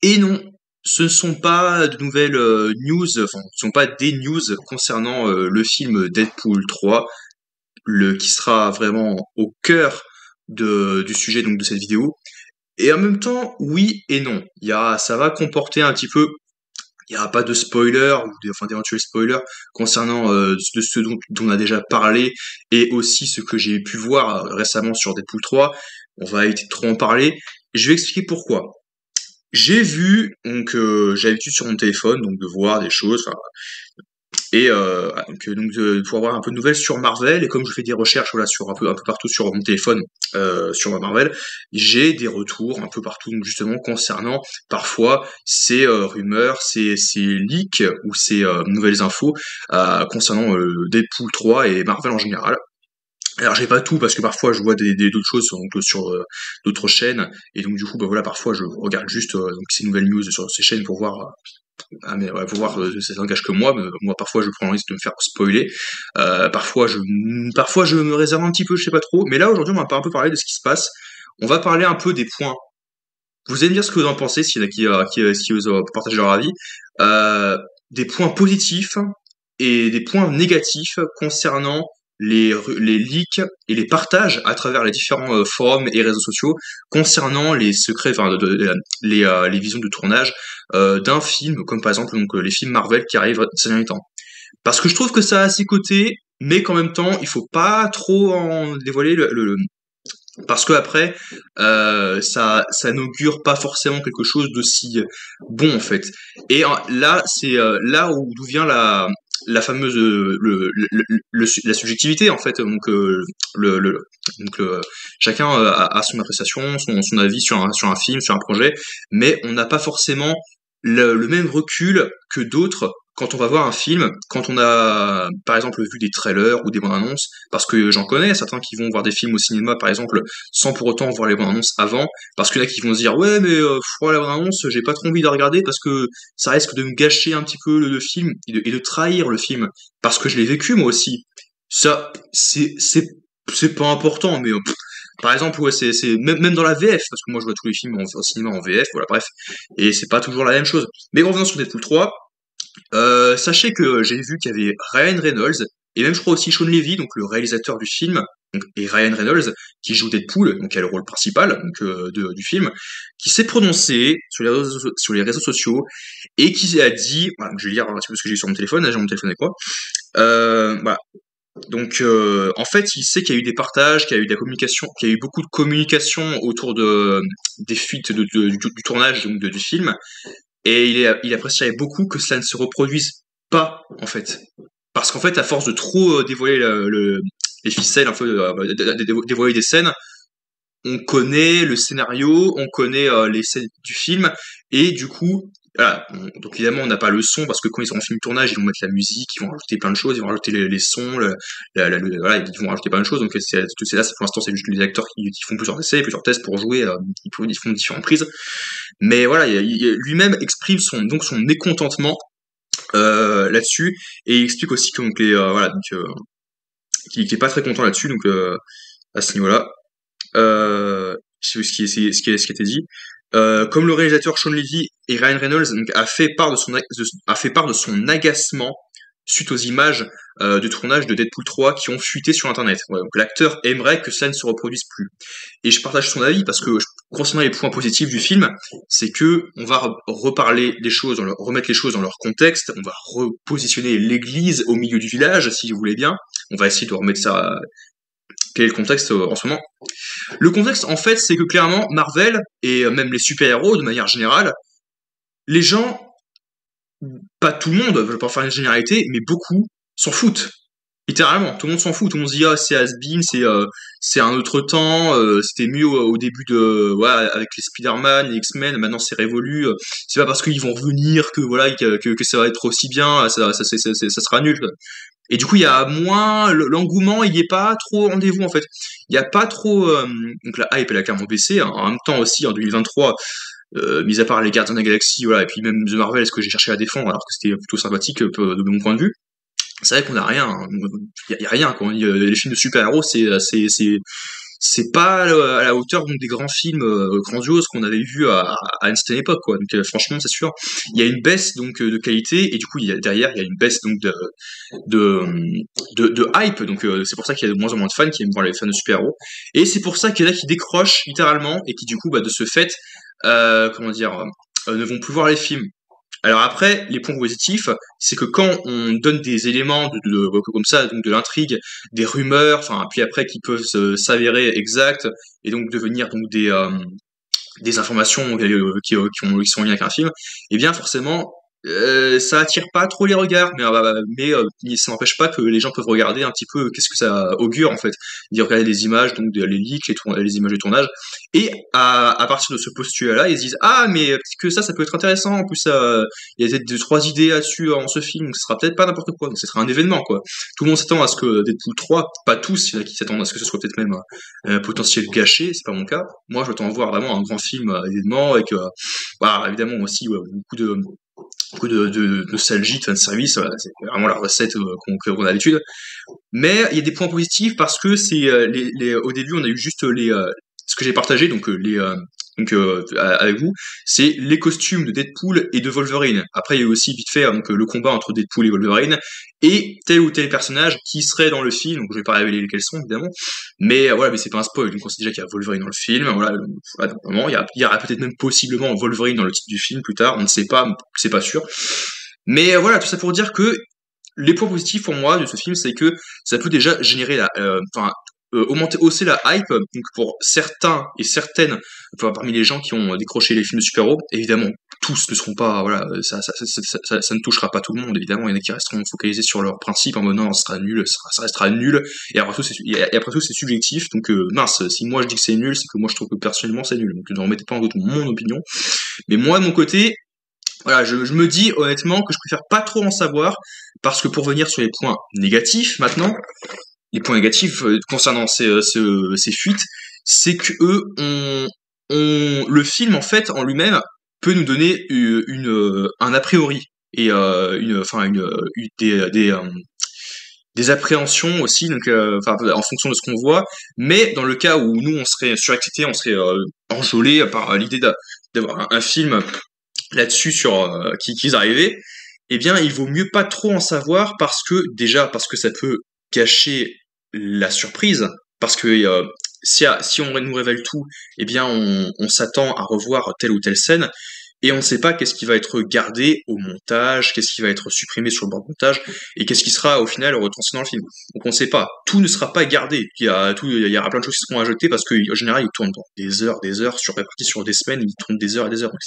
Et non, ce ne sont pas de nouvelles news, enfin, ce ne sont pas des news concernant le film Deadpool 3, qui sera vraiment au cœur du sujet donc de cette vidéo. Et en même temps, oui et non. Ça va comporter un petit peu, il n'y aura pas de spoiler, enfin d'éventuels spoilers concernant de ce dont on a déjà parlé, et aussi ce que j'ai pu voir récemment sur Deadpool 3. On va éviter de trop en parler. Je vais expliquer pourquoi. J'ai vu, donc j'ai l'habitude sur mon téléphone, donc de voir des choses, enfin, et pour avoir un peu de nouvelles sur Marvel, et comme je fais des recherches voilà, sur un peu partout sur mon téléphone sur Marvel, j'ai des retours un peu partout donc justement concernant parfois ces rumeurs, ces leaks ou ces nouvelles infos concernant Deadpool 3 et Marvel en général. Alors j'ai pas tout parce que parfois je vois d'autres choses sur d'autres chaînes, et donc du coup bah voilà, parfois je regarde juste donc ces nouvelles news sur ces chaînes pour voir mais ouais, faut voir, ça n'engage que moi, mais moi parfois je prends le risque de me faire spoiler. Parfois je me réserve un petit peu, je sais pas trop. Mais là aujourd'hui on va pas un peu parler de ce qui se passe. On va parler un peu des points. Vous allez me dire ce que vous en pensez, s'il y en a qui osent partager leur avis. Euh, des points positifs et des points négatifs concernant les leaks et les partages à travers les différents forums et réseaux sociaux concernant les secrets, enfin les visions de tournage d'un film, comme par exemple donc, les films Marvel qui arrivent ces derniers temps. Parce que je trouve que ça a ses côtés, mais qu'en même temps, il faut pas trop en dévoiler parce que après, ça n'augure pas forcément quelque chose d'aussi bon en fait. Et là, c'est là où d'où vient la fameuse la subjectivité en fait. Donc le, le donc chacun a son appréciation, son avis sur un film, sur un projet, mais on n'a pas forcément le même recul que d'autres quand on va voir un film, quand on a par exemple vu des trailers ou des bandes annonces, parce que j'en connais certains qui vont voir des films au cinéma par exemple sans pour autant voir les bandes annonces avant, parce qu'il y en a qui vont se dire ouais mais la bande annonce j'ai pas trop envie de la regarder parce que ça risque de me gâcher un petit peu le film et de trahir le film, parce que je l'ai vécu moi aussi. Ça c'est pas important, mais par exemple ouais c'est même dans la VF, parce que moi je vois tous les films au cinéma en VF, voilà bref, et c'est pas toujours la même chose. Mais revenons sur Deadpool 3. Sachez que j'ai vu qu'il y avait Ryan Reynolds, et même je crois aussi Sean Levy, donc le réalisateur du film, et Ryan Reynolds, qui joue Deadpool, donc qui a le rôle principal du film, qui s'est prononcé sur les réseaux sociaux, et qui a dit, voilà, je vais lire un petit peu ce que j'ai sur mon téléphone, là j'ai mon téléphone avec moi, voilà. Donc en fait, il sait qu'il y a eu des partages, qu'il y a eu de la communication, qu'il y a eu beaucoup de communication autour des fuites du tournage du film, et il apprécierait beaucoup que cela ne se reproduise pas, en fait. Parce qu'en fait, à force de trop dévoiler les ficelles, un peu, dévoiler des scènes, on connaît le scénario, on connaît les scènes du film, et du coup, voilà. Donc évidemment, on n'a pas le son, parce que quand ils auront fini le tournage, ils vont mettre la musique, ils vont rajouter plein de choses, ils vont rajouter les sons, voilà, ils vont rajouter plein de choses. Donc c'est là, pour l'instant, c'est juste les acteurs qui font plusieurs essais, plusieurs tests pour jouer, ils font différentes prises. Mais voilà, lui-même exprime son mécontentement là-dessus, et il explique aussi que donc, voilà, donc, qu'il est pas très content là-dessus, donc à ce niveau-là. Ce qui a été dit. Comme le réalisateur Sean Levy et Ryan Reynolds donc, a fait part de son agacement suite aux images de tournage de Deadpool 3 qui ont fuité sur internet. Ouais, donc l'acteur aimerait que ça ne se reproduise plus. Et je partage son avis parce que concernant les points positifs du film, c'est que on va reparler des choses, remettre les choses dans leur contexte, on va repositionner l'église au milieu du village, si vous voulez bien. On va essayer de remettre ça. Quel est le contexte en ce moment? Le contexte, en fait, c'est que clairement, Marvel, et même les super-héros de manière générale, les gens, pas tout le monde, je vais pas faire une généralité, mais beaucoup s'en foutent. Littéralement, tout le monde s'en fout, tout le monde se dit ah c'est has-been, c'est un autre temps, c'était mieux au début de ouais, avec les Spider-Man, les X-Men, maintenant c'est révolu, c'est pas parce qu'ils vont revenir que voilà que ça va être aussi bien, ça sera nul. Et du coup il y a moins l'engouement, il y est pas trop au rendez-vous en fait. Il y a pas trop donc la hype elle a clairement baissé, hein. En même temps aussi en 2023, mis à part les Gardiens de la Galaxie voilà, et puis même The Marvel, ce que j'ai cherché à défendre alors que c'était plutôt sympathique de mon point de vue, c'est vrai qu'on a rien, il y a rien quoi. Les films de super-héros c'est pas à la hauteur donc des grands films grandioses qu'on avait vus à une certaine époque, quoi. Donc franchement, c'est sûr, il y a une baisse donc de qualité et du coup derrière il y a une baisse donc de de hype. Donc c'est pour ça qu'il y a de moins en moins de fans qui aiment voir les fans de super-héros et c'est pour ça qu'il y en a qui décrochent littéralement et qui du coup bah, de ce fait comment dire ne vont plus voir les films. Alors après, les points positifs, c'est que quand on donne des éléments comme ça, donc de l'intrigue, des rumeurs, enfin puis après qui peuvent s'avérer exactes et donc devenir donc des informations qui sont liées avec un film, eh bien forcément ça attire pas trop les regards, mais ça n'empêche pas que les gens peuvent regarder un petit peu qu'est-ce que ça augure en fait, dire regarder les images, donc les leaks, les images de tournage, et à partir de ce postulat-là, ils se disent ah mais peut-être que ça peut être intéressant, en plus il y a peut-être deux trois idées là-dessus en ce film, donc ce sera peut-être pas n'importe quoi, donc ce sera un événement quoi. Tout le monde s'attend à ce que Deadpool 3, pas tous, il y en a qui s'attendent à ce que ce soit peut-être même un potentiel gâché, c'est pas mon cas. Moi je m'attends à voir vraiment un grand film événement avec bah, évidemment aussi beaucoup de nostalgie, de fanservice, voilà, c'est vraiment la recette qu'on a d'habitude. Mais il y a des points positifs parce que c'est au début on a eu juste ce que j'ai partagé avec vous, c'est les costumes de Deadpool et de Wolverine. Après il y a eu aussi vite fait donc le combat entre Deadpool et Wolverine et tel ou tel personnage qui serait dans le film. Donc je vais pas révéler lesquels sont évidemment, mais voilà, mais c'est pas un spoil. Donc on sait déjà qu'il y a Wolverine dans le film. Voilà, il y aura peut-être même possiblement Wolverine dans le titre du film plus tard. On ne sait pas, c'est pas sûr. Mais voilà, tout ça pour dire que les points positifs pour moi de ce film, c'est que ça peut déjà générer hausser la hype donc pour certains et certaines enfin, parmi les gens qui ont décroché les films de super-héros. Évidemment, tous ne seront pas, voilà, ça ne touchera pas tout le monde. Évidemment, il y en a qui resteront focalisés sur leurs principes en mode non, ça sera nul, ça restera nul. Et après tout, c'est subjectif. Donc mince, si moi je dis que c'est nul, c'est que moi je trouve que personnellement c'est nul. Donc ne remettez pas en doute mon opinion. Mais moi de mon côté, voilà, je me dis honnêtement que je préfère pas trop en savoir parce que pour venir sur les points négatifs maintenant, les points négatifs concernant ces fuites, c'est que le film en fait en lui-même peut nous donner un a priori et des appréhensions aussi, donc en fonction de ce qu'on voit. Mais dans le cas où nous on serait surexcité, on serait enjôlé par l'idée d'avoir un film là-dessus sur qui arrivait, eh bien il vaut mieux pas trop en savoir parce que ça peut cacher la surprise, parce que si on nous révèle tout, eh bien on s'attend à revoir telle ou telle scène et on ne sait pas qu'est-ce qui va être gardé au montage, qu'est-ce qui va être supprimé sur le bord de montage, et qu'est-ce qui sera au final retranscrit dans le film. Donc on ne sait pas. Tout ne sera pas gardé. Il y aura plein de choses qui seront ajoutées parce qu'en général ils tournent des heures, réparties sur des semaines, ils tournent des heures et des heures. Donc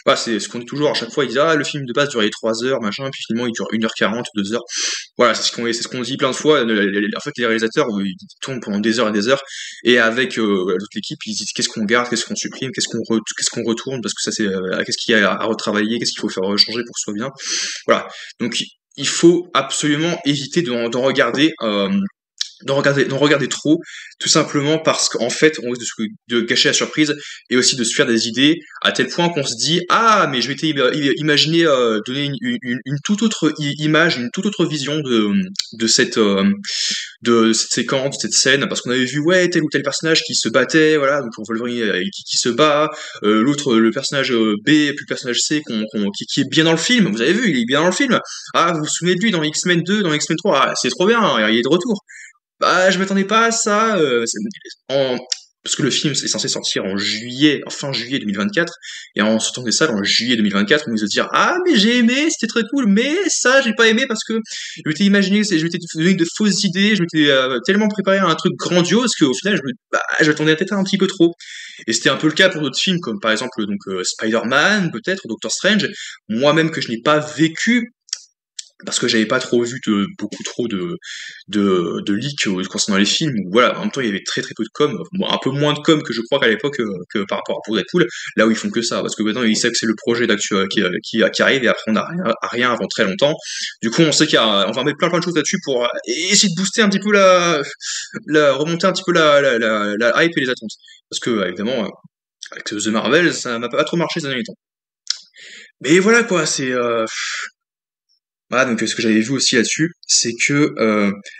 voilà, c'est ce qu'on dit toujours à chaque fois. Ils disent ah le film de base durait 3 heures, machin, puis finalement il dure 1h40, 2 heures. Voilà, c'est ce qu'on dit plein de fois. En fait les réalisateurs ils tournent pendant des heures et des heures, et avec toute l'équipe ils disent qu'est-ce qu'on garde, qu'est-ce qu'on supprime, qu'est-ce qu'on retourne parce que ça c'est qu'est-ce qu'il y a à retravailler, qu'est-ce qu'il faut faire changer pour que ce soit bien. Voilà. Donc il faut absolument éviter d'en regarder d'en regarder trop, tout simplement parce qu'en fait, on risque de gâcher la surprise et aussi de se faire des idées à tel point qu'on se dit ah mais je m'étais imaginé donner une toute autre image, une toute autre vision de cette séquence, de cette scène, parce qu'on avait vu ouais tel ou tel personnage qui se battait, voilà, donc Wolverine qui se bat, l'autre le personnage B puis le personnage C qui est bien dans le film, vous avez vu, il est bien dans le film. Ah vous vous souvenez de lui dans X-Men 2, dans X-Men 3, ah, c'est trop bien, il est de retour. Bah, je m'attendais pas à ça. Parce que le film est censé sortir fin juillet 2024, et en sortant des salles en juillet 2024, on nous a dire ah mais j'ai aimé, c'était très cool, mais ça j'ai pas aimé parce que je m'étais imaginé, je m'étais donné de fausses idées, je m'étais tellement préparé à un truc grandiose qu'au final je m'attendais peut-être un petit peu trop. Et c'était un peu le cas pour d'autres films comme par exemple donc Spider-Man peut-être, Doctor Strange, moi-même que je n'ai pas vécu parce que j'avais pas trop vu beaucoup trop de leaks concernant les films. Voilà, en même temps il y avait très très peu de com, bon, un peu moins de com que je crois qu'à l'époque que par rapport à Deadpool, là où ils font que ça, parce que maintenant ils savent que c'est le projet d'actu qui arrive et après on n'a rien avant très longtemps. Du coup on sait on va mettre plein de choses là-dessus pour essayer de booster un petit peu remonter un petit peu la hype et les attentes. Parce que évidemment avec The Marvel ça m'a pas trop marché ces derniers temps. Mais voilà quoi, c'est Voilà, donc ce que j'avais vu aussi là-dessus, c'est que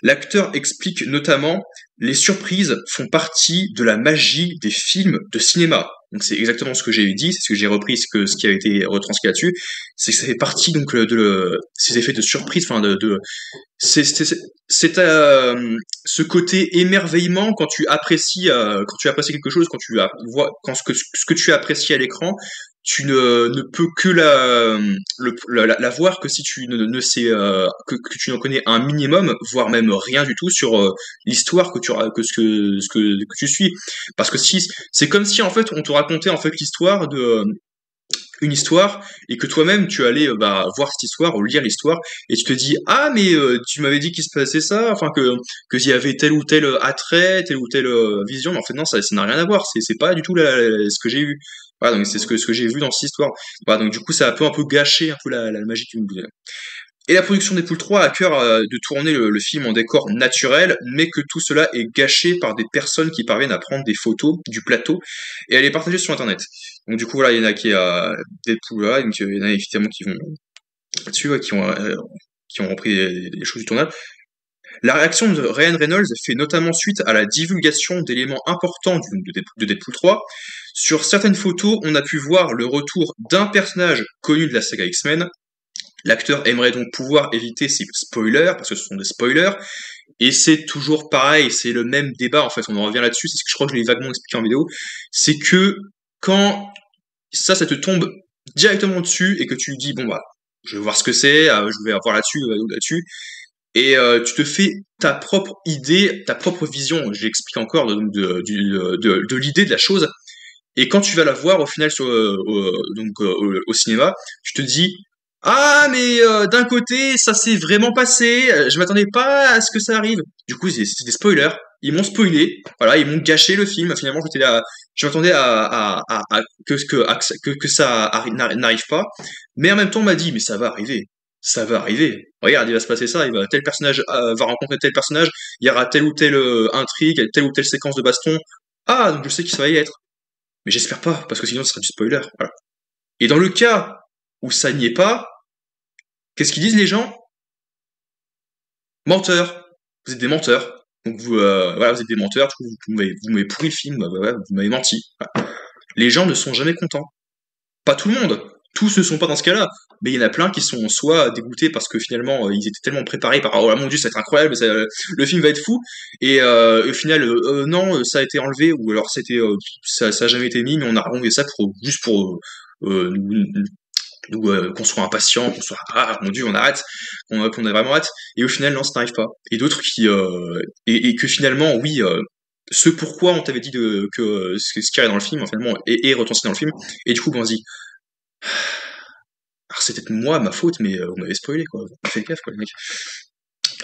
l'acteur explique notamment les surprises font partie de la magie des films de cinéma. Donc c'est exactement ce que j'ai dit, c'est ce que j'ai repris, ce qui a été retranscrit là-dessus, c'est que ça fait partie donc ces effets de surprise, enfin c'est c'est c'est c'est, ce côté émerveillement quand tu apprécies quelque chose, vois quand ce que tu apprécies à l'écran, tu ne peux que la voir que si tu ne sais que tu en connais un minimum, voire même rien du tout sur l'histoire que tu suis. Parce que si c'est comme si en fait on te racontait en fait l'histoire de une histoire et que toi-même tu allais voir cette histoire ou lire l'histoire et tu te dis ah mais tu m'avais dit qu'il se passait ça, enfin que s'il y avait tel ou tel attrait, telle ou telle vision, mais en fait non, ça n'a rien à voir, c'est pas du tout ce que j'ai eu. Voilà, donc c'est ce que j'ai vu dans cette histoire. Voilà, donc du coup ça a un peu gâché un peu la magie du. Et la production des Poules 3 a à cœur de tourner le film en décor naturel, mais que tout cela est gâché par des personnes qui parviennent à prendre des photos du plateau et à les partager sur Internet. Donc du coup, voilà, il y en a qui a des poules là, donc il y en a évidemment qui vont là-dessus, ouais, qui ont repris les choses du tournage. La réaction de Ryan Reynolds fait notamment suite à la divulgation d'éléments importants de Deadpool 3. Sur certaines photos, on a pu voir le retour d'un personnage connu de la saga X-Men. L'acteur aimerait donc pouvoir éviter ces spoilers, parce que ce sont des spoilers, et c'est toujours pareil, c'est le même débat, en fait, on en revient là-dessus, c'est ce que je crois que je l'ai vaguement expliqué en vidéo, c'est que quand ça te tombe directement dessus, et que tu dis, bon bah, je vais voir ce que c'est, je vais voir là-dessus, et tu te fais ta propre idée, ta propre vision, j'explique encore de l'idée de la chose, et quand tu vas la voir au final au cinéma, tu te dis ah mais d'un côté ça s'est vraiment passé, je m'attendais pas à ce que ça arrive. Du coup c'est des spoilers. Ils m'ont spoilé, voilà, ils m'ont gâché le film. Finalement je m'attendais que ça n'arrive pas, mais en même temps on m'a dit mais ça va arriver. Regarde, il va se passer ça, tel personnage va rencontrer tel personnage, il y aura telle ou telle intrigue, telle ou telle séquence de baston. Ah donc je sais qu'il ça va y être. Mais j'espère pas, parce que sinon ce serait du spoiler. Voilà. Et dans le cas où ça n'y est pas, qu'est-ce qu'ils disent les gens? Menteurs. Vous êtes des menteurs. Donc voilà, vous êtes des menteurs, du coup, vous m'avez pourri le film, vous m'avez menti. Voilà. Les gens ne sont jamais contents. Pas tout le monde. Tous ne sont pas dans ce cas-là. Mais il y en a plein qui sont soit dégoûtés parce que finalement ils étaient tellement préparés par oh mon dieu ça va être incroyable, le film va être fou et au final non ça a été enlevé ou alors ça a jamais été mis mais on a renommé ça juste pour qu'on soit impatient, qu'on soit ah mon dieu on arrête, qu'on ait vraiment hâte et au final non ça n'arrive pas et d'autres et que finalement oui ce pourquoi on t'avait dit que ce qu'il y a dans le film finalement est retranscrit dans le film et du coup on se dit alors c'est peut-être moi ma faute mais vous m'avez spoilé quoi, faites gaffe quoi les mecs.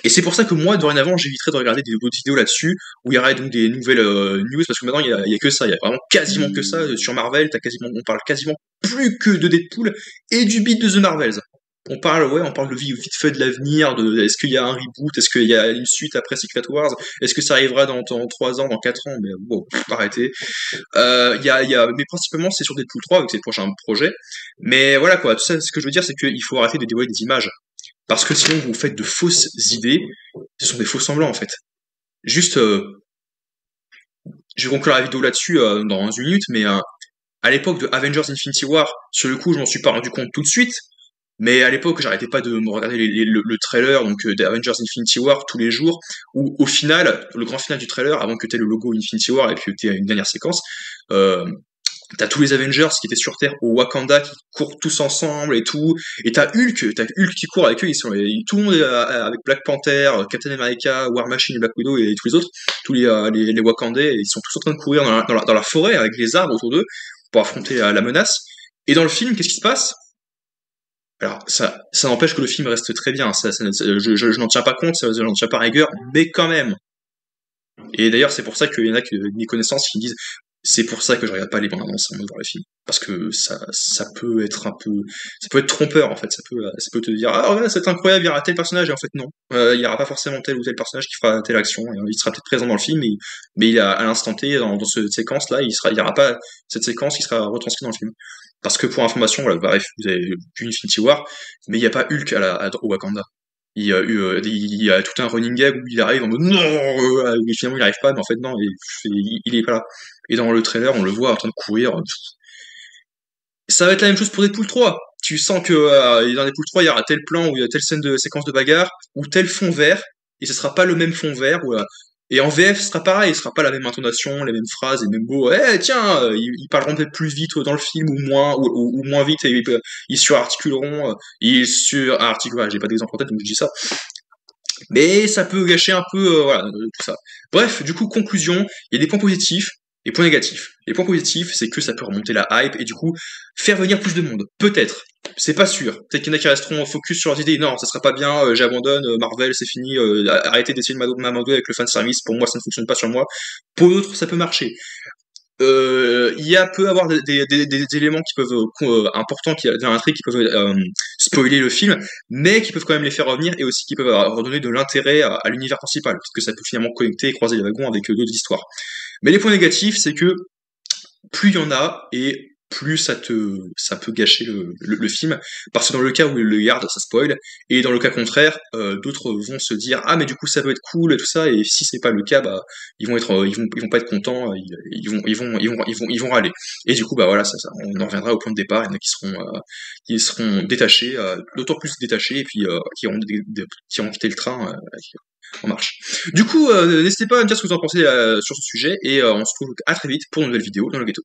Et c'est pour ça que moi, dorénavant, j'éviterai de regarder d'autres vidéos là-dessus, où il y aurait donc des nouvelles news, parce que maintenant, il y a que ça, il y a vraiment quasiment que ça. Sur Marvel, on parle quasiment plus que de Deadpool et du beat de The Marvels. On parle vite fait de l'avenir, est-ce qu'il y a un reboot, est-ce qu'il y a une suite après Secret Wars, est-ce que ça arrivera dans 3 ans, dans 4 ans, mais bon, arrêtez. Mais principalement, c'est sur Deadpool 3, avec ses prochains projets. Mais voilà quoi, tout ça, ce que je veux dire, c'est qu'il faut arrêter de dévoiler des images. Parce que sinon, vous faites de fausses idées. Ce sont des faux semblants, en fait. Juste, je vais conclure la vidéo là-dessus dans une minute, mais à l'époque de Avengers Infinity War, sur le coup, je m'en suis pas rendu compte tout de suite. Mais à l'époque, j'arrêtais pas de me regarder le trailer donc d'Avengers Infinity War tous les jours, où au final, le grand final du trailer, avant que tu aies le logo Infinity War et puis que tu aies une dernière séquence, euh, t'as tous les Avengers qui étaient sur Terre au Wakanda qui courent tous ensemble et tout, et t'as Hulk qui court avec eux, tout le monde est avec Black Panther, Captain America, War Machine, Black Widow et tous les autres, tous les Wakandais, ils sont tous en train de courir dans la forêt avec les arbres autour d'eux pour affronter la menace. Et dans le film, qu'est-ce qui se passe? Alors ça n'empêche que le film reste très bien, je n'en tiens pas compte, je n'en tiens pas rigueur, mais quand même. Et d'ailleurs, c'est pour ça qu'il y en a que mes connaissances qui disent c'est pour ça que je regarde pas les bandes annonces avant de voir le film. Parce que ça peut être ça peut être trompeur en fait. Ça peut te dire ah ouais, c'est incroyable, il y aura tel personnage et en fait non, il y aura pas forcément tel ou tel personnage qui fera telle action. Il sera peut-être présent dans le film, mais il a à l'instant T dans cette séquence là, il y aura pas cette séquence qui sera retranscrite dans le film. Parce que pour information, voilà, bref, vous avez vu Infinity War, mais il n'y a pas Hulk au Wakanda. Il y a tout un running gag où il arrive en mode non, et finalement il arrive pas, mais en fait non, il est pas là. Et dans le trailer, on le voit en train de courir. Ça va être la même chose pour Deadpool 3. Tu sens que dans Deadpool 3, il y aura tel plan où il y a telle séquence de bagarre, ou tel fond vert, et ce sera pas le même fond vert. Et en VF, ce sera pareil, ce sera pas la même intonation, les mêmes phrases, les mêmes mots. Eh tiens, ils parleront peut-être plus vite dans le film ou moins vite, et ils surarticuleront, voilà, j'ai pas d'exemple en tête donc je dis ça. Mais ça peut gâcher un peu voilà, tout ça. Bref, du coup, conclusion, il y a des points positifs et points négatifs. Les points positifs, c'est que ça peut remonter la hype et du coup faire venir plus de monde. Peut-être. C'est pas sûr. Peut-être qu'il y en a qui resteront focus sur leurs idées. Non, ça sera pas bien, j'abandonne, Marvel, c'est fini, arrêtez d'essayer de m'amadouer avec le fanservice, pour moi ça ne fonctionne pas sur moi. Pour d'autres, ça peut marcher. Peut avoir des éléments qui peuvent importants dans l'intrigue qui peuvent spoiler le film, mais qui peuvent quand même les faire revenir et aussi qui peuvent redonner de l'intérêt à l'univers principal, parce que ça peut finalement connecter et croiser les wagons avec d'autres histoires. Mais les points négatifs, c'est que plus il y en a et plus ça peut gâcher le film, parce que dans le cas où ils le gardent, ça spoil, et dans le cas contraire, d'autres vont se dire ah mais du coup ça peut être cool et tout ça, et si c'est pas le cas, bah ils vont pas être contents, ils vont râler. Et du coup bah voilà, on en reviendra au point de départ, il y en a qui seront détachés, d'autant plus détachés, et puis qui ont quitté le train en marche. Du coup, n'hésitez pas à me dire ce que vous en pensez sur ce sujet, et on se retrouve à très vite pour une nouvelle vidéo dans le ghetto.